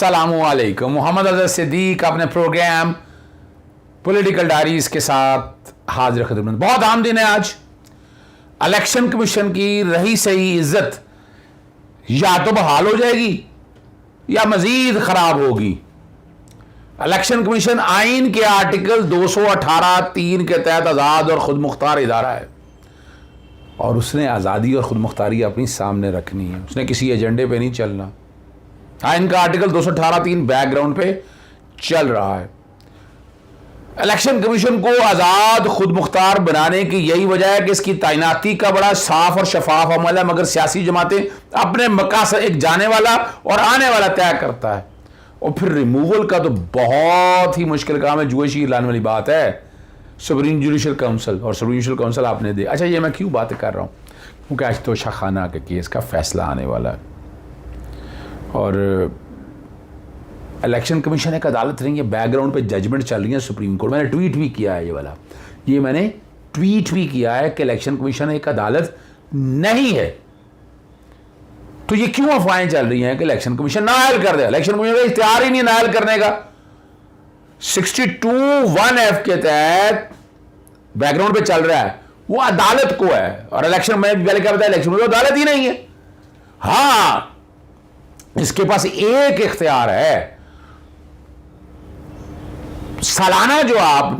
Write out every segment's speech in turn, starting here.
अस्सलामुअलैकुम। मोहम्मद अजहर सिद्दीक अपने programme political diaries के साथ हाजिर खिदमत। बहुत आम दिन है आज। इलेक्शन कमीशन की रही सही इज्जत या तो बहाल हो जाएगी या मजीद खराब होगी। इलेक्शन कमीशन आइन के आर्टिकल 218(3) के तहत आज़ाद और खुद मुख्तार इदारा है और उसने आज़ादी और खुद मुख्तारी अपनी सामने रखनी है। उसने किसी एजेंडे पे नहीं चलना। आइन का आर्टिकल 218(3) बैकग्राउंड पे चल रहा है। इलेक्शन कमीशन को आज़ाद खुद मुख्तार बनाने की यही वजह है कि इसकी तैनाती का बड़ा साफ और शफाफ अमल है, मगर सियासी जमातें अपने मकासद एक जाने वाला और आने वाला तय करता है और फिर रिमूवल का तो बहुत ही मुश्किल काम है। जुएशी लाने वाली बात है सुप्रीम जुडिशल काउंसिल, और सुप्रीम जुडिशल काउंसिल आपने दे। अच्छा, ये मैं क्यों बातें कर रहा हूँ? क्योंकि आज तो शाखाना के केस का फैसला आने वाला है और इलेक्शन कमीशन एक अदालत नहीं है, बैकग्राउंड पे जजमेंट चल रही है सुप्रीम कोर्ट। मैंने ट्वीट भी किया है, मैंने ट्वीट भी किया है कि इलेक्शन कमीशन एक अदालत नहीं है। तो ये क्यों अफवाहें चल रही हैं कि इलेक्शन कमीशन नाअहल कर दे? इलेक्शन कमीशन का इख्तियार ही नहीं नाअहल करने का। 62(1)(f) के तहत बैकग्राउंड पे चल रहा है, वो अदालत को है। और इलेक्शन में पहले क्या बताया, इलेक्शन में तो अदालत ही नहीं है। हाँ, इसके पास एक इख्तियार है, सालाना जो आप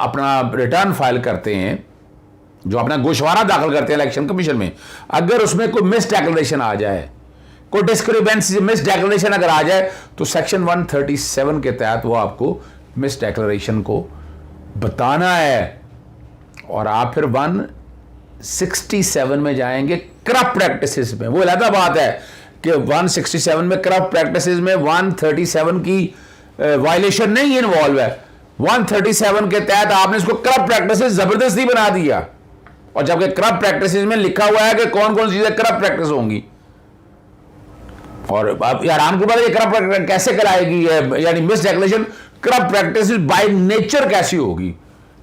अपना रिटर्न फाइल करते हैं, जो अपना गोशवारा दाखिल करते हैं इलेक्शन कमीशन में, अगर उसमें कोई मिस डिक्लेरेशन आ जाए, कोई डिस्क्रिपेंसी मिस डिक्लेरेशन अगर आ जाए, तो सेक्शन 137 के तहत वो आपको मिस डिक्लेरेशन को बताना है और आप फिर 167 में जाएंगे करप्ट प्रैक्टिसेस में। वो अलग बात है कि 167 में करप्ट प्रैक्टिसेस में 137 की वायलेशन नहीं इन्वॉल्व है। 137 के तहत आपने इसको करप्ट प्रैक्टिसेस जबरदस्ती बना दिया, और जबकि करप्ट प्रैक्टिसेस में लिखा हुआ है कि कौन कौन सी चीजें करप्ट प्रैक्टिस होंगी। और आप हैरान को बात है, करप्ट प्रैक्टिस कैसे कराएगी, यानी miss declaration corrupt practice by nature कैसी होगी?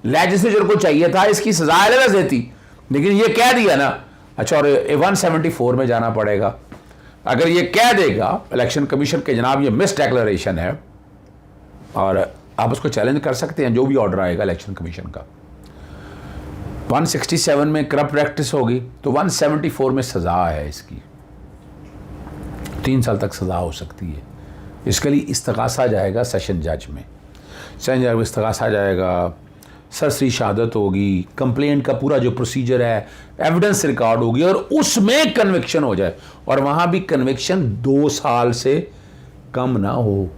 लेजिस्लेचर को चाहिए था इसकी सजा अलग देती, लेकिन ये कह दिया ना। अच्छा, और 174 में जाना पड़ेगा। अगर ये कह देगा इलेक्शन कमीशन के जनाब ये मिस डिक्लेरेशन है, और आप उसको चैलेंज कर सकते हैं जो भी ऑर्डर आएगा इलेक्शन कमीशन का। 167 में करप्ट प्रैक्टिस होगी तो 174 में सजा है इसकी, 3 साल तक सजा हो सकती है। इसके लिए इस्तगासा जाएगा सेशन जज में, सेशन जज में इस्तगासा जाएगा, सरसरी शहादत होगी, कंप्लेंट का पूरा जो प्रोसीजर है, एविडेंस रिकॉर्ड होगी और उसमें कन्विक्शन हो जाए। और वहाँ भी कन्विक्शन 2 साल से कम ना हो,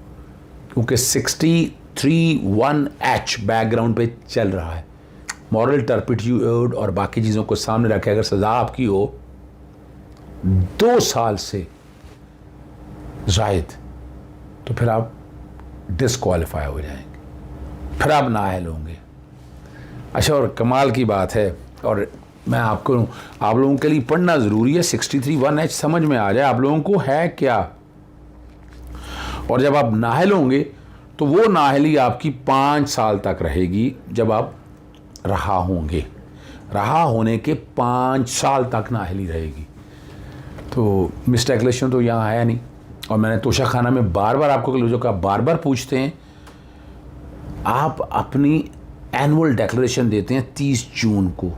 क्योंकि 63(1)(h) बैकग्राउंड पे चल रहा है। मॉरल टर्पिट्यूड और बाकी चीज़ों को सामने रखे अगर सजा आपकी हो 2 साल से ज़ायद, तो फिर आप डिस्क्वालीफाई हो जाएंगे, फिर आप नाअहल होंगे। अच्छा, और कमाल की बात है, और मैं आप लोगों के लिए पढ़ना ज़रूरी है, 63(1)(h) समझ में आ जाए आप लोगों को है क्या। और जब आप नाअहल होंगे तो वो नाअहली आपकी 5 साल तक रहेगी। जब आप रहा होंगे, रहा होने के 5 साल तक नाअहली रहेगी। तो मिस डिक्लेरेशन तो यहाँ है नहीं। और मैंने तोशाखाना में बार बार आपको जो का बार बार पूछते हैं, आप अपनी एनुअल डिक्लेरेशन देते हैं 30 जून को।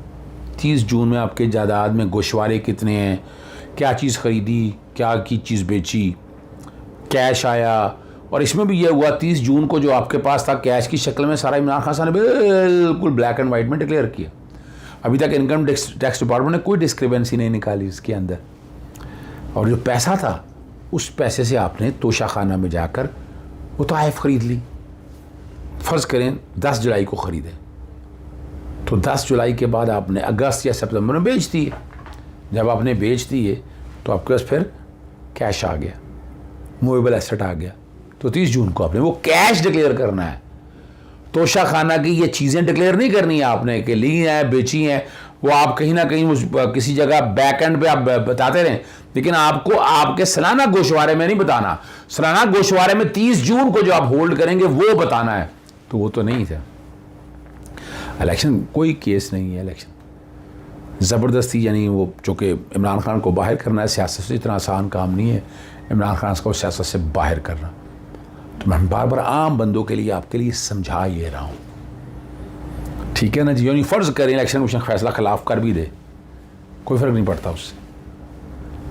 30 जून में आपके जायदाद में गोशवारे कितने हैं, क्या चीज़ खरीदी, क्या की चीज़ बेची, कैश आया। और इसमें भी ये हुआ 30 जून को जो आपके पास था कैश की शक्ल में, सारा इमरान खान साहब ने बिल्कुल ब्लैक एंड वाइट में डिक्लेयर किया। अभी तक इनकम टैक्स डिपार्टमेंट ने कोई डिस्क्रिपेंसी नहीं निकाली इसके अंदर। और जो पैसा था उस पैसे से आपने तोशाखाना में जाकर वो तोहफ़ खरीद ली। फ़र्ज़ करें 10 जुलाई को ख़रीदे, तो 10 जुलाई के बाद आपने अगस्त या सितंबर में बेच दिए। जब आपने बेच दिए तो आपके पास फिर कैश आ गया, मूवेबल एसेट आ गया। तो 30 जून को आपने वो कैश डिक्लेयर करना है। तोशाखाना की ये चीज़ें डिक्लेयर नहीं करनी है आपने कि ली हैं, बेची हैं। वो आप कहीं ना कहीं किसी जगह बैक एंड पे आप बताते रहें, लेकिन आपको आपके सालाना गोशवारे में नहीं बताना। सालाना गोशवारे में 30 जून को जो आप होल्ड करेंगे वो बताना है। तो वो तो नहीं था। इलेक्शन कोई केस नहीं है। इलेक्शन ज़बरदस्ती, यानी वो चूँकि इमरान खान को बाहर करना है, सियासत से इतना आसान काम नहीं है इमरान खान को सियासत से बाहर करना। तो मैं बार बार आम बंदों के लिए आपके लिए समझा ये रहा हूं, ठीक है ना जी। यानी फर्ज करें इलेक्शन कमीशन फैसला खिलाफ कर भी दे, कोई फर्क नहीं पड़ता उससे,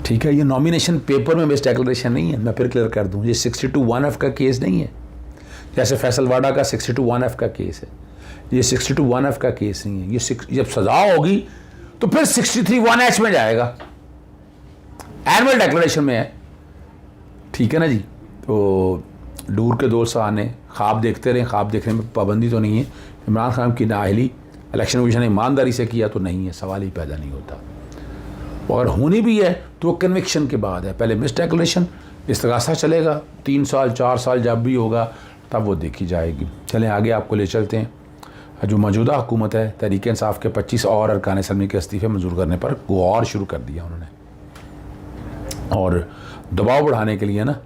ठीक है। ये नॉमिनेशन पेपर में बेस्ड डिक्लेरेशन नहीं है, मैं फिर क्लियर कर दूं, ये 62(1)(f का केस नहीं है, जैसे फैसलवाड़ा का 62(1)(f का केस है, ये 62(1)(f का केस नहीं है। ये जब सजा होगी तो फिर 63(1)(h) में जाएगा, एनुअल डिक्लेरेशन में है, ठीक है ना जी। तो दूर के दोस्त आने ख्वाब देखते रहे, ख्वाब देखने में पाबंदी तो नहीं है। इमरान खान की नाअहली इलेक्शन कमीशन ने ईमानदारी से किया तो नहीं है, सवाल ही पैदा नहीं होता। और होनी भी है तो कन्विक्शन के बाद है, पहले मिस डिक्लेरेशन, इस्तगासा चलेगा 3 साल 4 साल जब भी होगा तब वो देखी जाएगी। चलें आगे आपको ले चलते हैं। जो मौजूदा हुकूमत है, तहरीक इंसाफ के 25 और अरकान असम्बली के इस्तीफ़े मंजूर करने पर गौर शुरू कर दिया उन्होंने, और दबाव बढ़ाने के लिए ना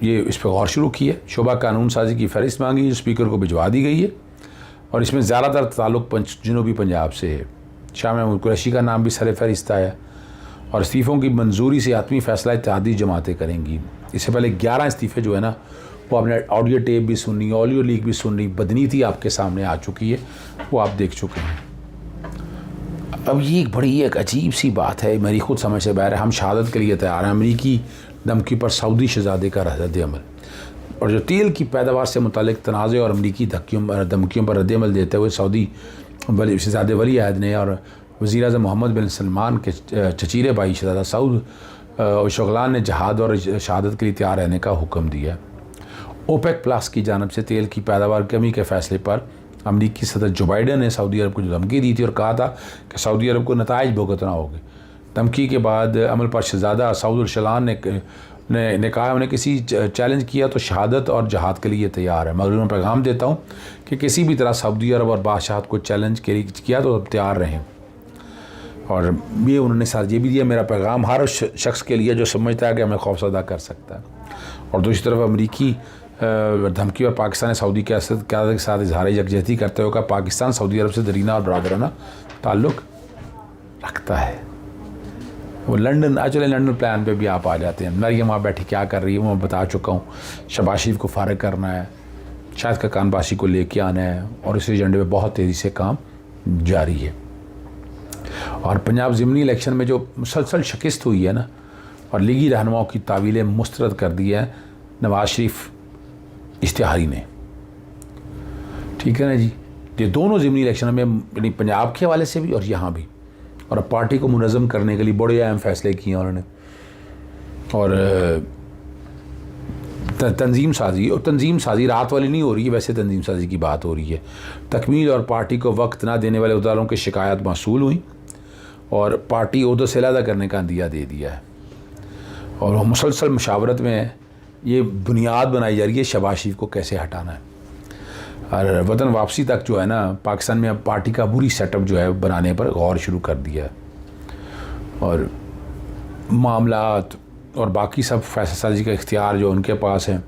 ये इस पर गौर शुरू की है। शोबा कानून साजी की फहरिस्त मांगी जो स्पीकर को भिजवा दी गई है, और इसमें ज़्यादातर ताल्लुक जनूबी पंजाब से है। शाह महमूद कुरैशी का नाम भी सर फहरिस्त आया, और इस्तीफ़ों की मंजूरी से आत्मी फैसला इत्तेहादी जमातें करेंगी। इससे पहले 11 इस्तीफ़े जो है ना, वो आपने ऑडियो टेप भी सुनी, ऑडियो लीक भी सुनी, बदनीति आपके सामने आ चुकी है, वो आप देख चुके हैं। अब ये एक अजीब सी बात है, मेरी खुद समझ से बाहर है। हम शहादत के लिए तैयार हैं, अमरीकी धमकी पर सऊदी शहजादे का रद्द-ए-अमल, और जो तेल की पैदावार से मुतालिक तनाज़े और अमरीकी धमकियों पर रद्द-ए-अमल देते हुए सऊदी शहजादे वली अहद ने और वज़ीर-ए-आज़म मोहम्मद बिन सलमान के चचीरे भाई शहजादा सऊद शुगलान ने जहाद और शहादत के लिए तैयार रहने का हुक्म दिया। ओपेक प्लस की जानब से तेल की पैदावार कमी के फैसले पर अमरीकी सदर जो बाइडन ने सऊदी अरब को जो धमकी दी थी और कहा था कि सऊदी अरब को नताइज भुगतना होंगे। धमकी के बाद अमल पर शहजादा सऊद शुगलान ने कहा उन्हें किसी चैलेंज किया तो शहादत और जहाद के लिए तैयार है। मगर मैं पैगाम देता हूँ कि किसी भी तरह सऊदी अरब और बादशाहत को चैलेंज किया तो तैयार रहें। और ये उन्होंने साथ ये भी दिया, मेरा पैगाम हर शख्स के लिए जो समझता है कि हमें खौफजदा कर सकता है। और दूसरी तरफ अमरीकी धमकी और पाकिस्तान ने सऊदी क़यादत के साथ इजहार यकजहती करते हुए कहा पाकिस्तान सऊदी अरब से दरीना और बरादराना ताल्लुक़ रखता है। वो लंदन प्लान पे भी आप आ जाते हैं। मरियम वहाँ बैठी क्या कर रही है वो मैं बता चुका हूँ। शहबाज शरीफ को फारिग करना है, शाहिद खकान बाशी को लेके आना है, और इस एजेंडे पे बहुत तेज़ी से काम जारी है। और पंजाब ज़िमनी इलेक्शन में जो मुसलसल शिकस्त हुई है ना, और लीगी रहनुमाओं की तावीलें मुस्तरद कर दी है नवाज शरीफ इश्तिहारी ने, ठीक है ना जी। ये दोनों ज़िमनी इलेक्शन में यानी पंजाब के हवाले से भी और यहाँ भी, और अब पार्टी को मुनज़्ज़म करने के लिए बड़े अहम फैसले किए उन्होंने। और तंजीम साजी रात वाली नहीं हो रही है, वैसे तंजीम साजी की बात हो रही है। तकमील और पार्टी को वक्त ना देने वाले उदारों की शिकायत मौसूल हुई, और पार्टी ओहदे से अलहदा करने का दिया दे दिया है। और मुसलसल मुशावरत में ये बुनियाद बनाई जा रही है शहबाज शरीफ को कैसे हटाना है। और वतन वापसी तक जो है ना, पाकिस्तान में अब पार्टी का बुरी सेटअप जो है बनाने पर गौर शुरू कर दिया है। और मामलात और बाकी सब फैसला साजी का इख्तियार जो उनके पास है।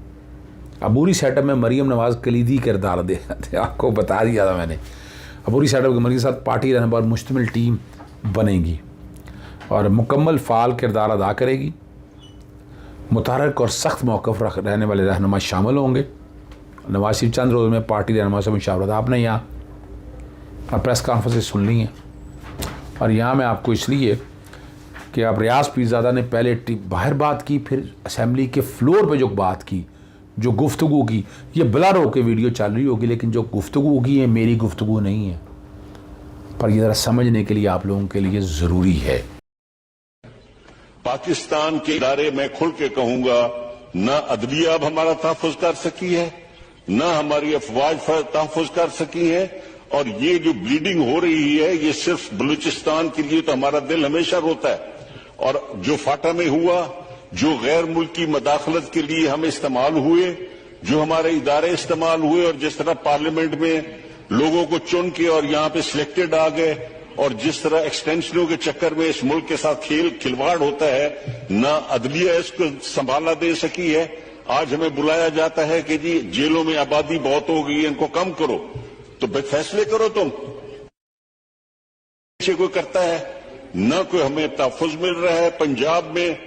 अबूरी सेटअप में मरीम नवाज़ कलीदी किरदार दे आपको बता दिया था मैंने। अबूरी सेटअप के मरीम के साथ पार्टी रहने पर मुश्तमिल टीम बनेगी और मुकम्मल फ़ाल किरदार अदा करेगी। मुतहर्रिक और सख्त मौक़िफ़ रहने वाले रहनुमा शामिल होंगे। नवाज शरीफ चंद रोज़ में पार्टी रहनुमा से मुशावरत आपने यहाँ प्रेस कॉन्फ्रेंस सुन ली हैं, और यहाँ मैं आपको इसलिए कि अब रियाज पीरज़ादा ने पहले बाहर बात की, फिर असेंबली के फ्लोर पे जो बात की, जो गुफ्तगू की, ये बिला रो के वीडियो चल रही होगी, लेकिन जो गुफ्तगू की है मेरी गुफ्तगू नहीं है, पर ये ज़रा समझने के लिए आप लोगों के लिए ज़रूरी है। पाकिस्तान के इदारे मैं खुल के कहूंगा, न अदलिया अब हमारा तहफ़्फ़ुज़ कर सकी है, न हमारी अफवाज तहफ़्फ़ुज़ कर सकी है, और ये जो ब्लीडिंग हो रही है ये सिर्फ बलूचिस्तान के लिए तो हमारा दिल हमेशा रोता है। और जो फाटा में हुआ, जो गैर मुल्की मदाखलत के लिए हम इस्तेमाल हुए, जो हमारे इदारे इस्तेमाल हुए, और जिस तरह पार्लियामेंट में लोगों को चुन के और यहां पे सिलेक्टेड आ गए, और जिस तरह एक्सटेंशनों के चक्कर में इस मुल्क के साथ खिलवाड़ होता है, ना अदलिया इसको संभाला दे सकी है। आज हमें बुलाया जाता है कि जी जेलों में आबादी बहुत हो गई है, इनको कम करो, तो फैसले करो तुम। कोई करता है न, कोई हमें तहफ़्फ़ुज़ मिल रहा है। पंजाब में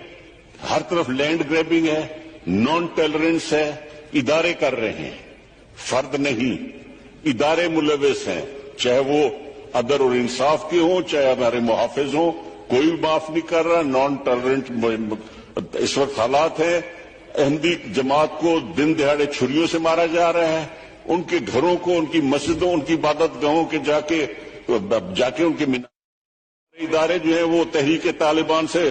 हर तरफ लैंड ग्रैबिंग है, नॉन टॉलरेंस है, इदारे कर रहे हैं, फर्द नहीं, इदारे मुलविस हैं, चाहे वो अदर और इंसाफ के हों, चाहे हमारे मुहाफिज हों, कोई माफ नहीं कर रहा। नॉन टॉलरेंट इस वक्त हालात है। अहमदी जमात को दिन दिहाड़े छुरियों से मारा जा रहा है, उनके घरों को, उनकी मस्जिदों, उनकी इबादत गाहों के जाके उनके इदारे जो है वो तहरीक तालिबान से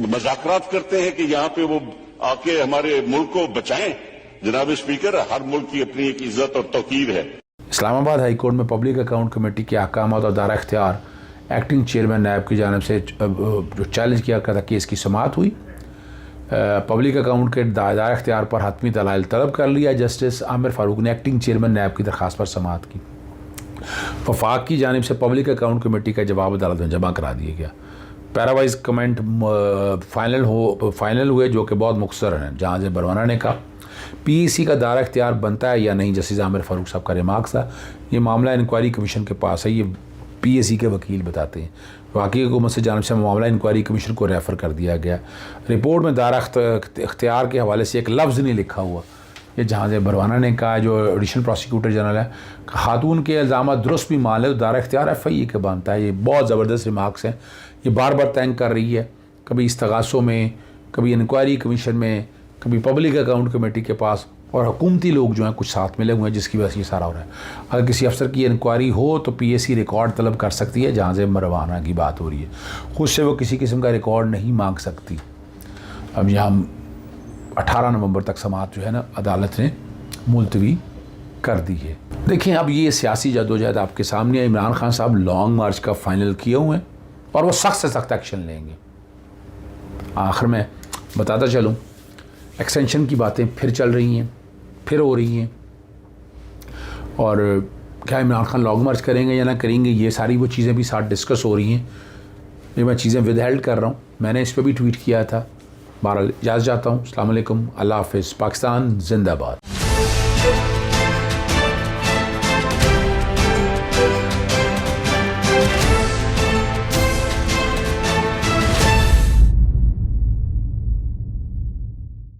मजाकरात करते हैं कि यहाँ पे वो आके हमारे मुल्क को बचाएं। जनाब स्पीकर, हर मुल्क की अपनी एक इज्जत और तौकीर है। इस्लामाबाद हाई कोर्ट में पब्लिक अकाउंट कमेटी के अहकामात और दायरा इख्तियार एक्टिंग चेयरमैन नायब की जानिब से जो चैलेंज किया गया था केस की समाअत हुई। पब्लिक अकाउंट के दायरा इख्तियार पर हतमी दलाइल तलब कर लिया। जस्टिस आमिर फारूक ने एक्टिंग चेयरमैन नायब की दरख्वास्त पर समाअत की। वफाक की जानिब से पब्लिक अकाउंट कमेटी का जवाब अदालत में जमा करा दिया गया। पैरावाइज कमेंट फाइनल हुए जो कि बहुत मुख्तसर हैं। जहाज बरवाना ने कहा पीएसी का दायरा इख्तियार बनता है या नहीं। जस्टिस आमिर फारूक साहब का रिमार्क्स था, ये मामला इंक्वायरी कमीशन के पास है, ये पीएसी के वकील बताते हैं। वाकई हुकूमत से जानिब से मामला इंक्वायरी कमीशन को रेफ़र कर दिया गया। रिपोर्ट में दायरा इख्तियार के हवाले से एक लफ्ज़ नहीं लिखा हुआ। ये जहाज बरवाना ने कहा, जो एडिशनल प्रोसिक्यूटर जनरल है, खातून के इल्ज़ाम दुरुस्त भी मान ले तो दायरा इख्तियार FIA के बनता है। ये बहुत ज़बरदस्त रिमार्क्स हैं। ये बार बार तंग कर रही है, कभी इस्तगासों में, कभी इंक्वायरी कमीशन में, कभी पब्लिक अकाउंट कमेटी के पास, और हुकूमती लोग जो हैं कुछ साथ मिले हुए हैं, जिसकी वजह से ये सारा हो रहा है। अगर किसी अफसर की इंक्वायरी हो तो PAC रिकॉर्ड तलब कर सकती है। जहाज बरवाना की बात हो रही है, खुद से वो किसी किस्म का रिकॉर्ड नहीं मांग सकती। अब यहाँ 18 नवंबर तक समाअत जो है ना अदालत ने मुलतवी कर दी है। देखिए, अब ये सियासी जदोजहद आपके सामने है। इमरान खान साहब लॉन्ग मार्च का फाइनल किए हुए हैं और वो सख्त से सख्त एक्शन लेंगे। आखिर में बताता चलूँ, एक्सटेंशन की बातें फिर चल रही हैं, फिर हो रही हैं, और क्या इमरान खान लॉन्ग मार्च करेंगे या ना करेंगे, ये सारी वो चीज़ें भी साथ डिस्कस हो रही हैं। ये मैं चीज़ें विदहेल्ड कर रहा हूँ, मैंने इस पर भी ट्वीट किया था। बहरहाल इजाज़त चाहता हूँ। अस्सलाम वालेकुम, अल्लाह हाफ़िज़, पाकिस्तान जिंदाबाद।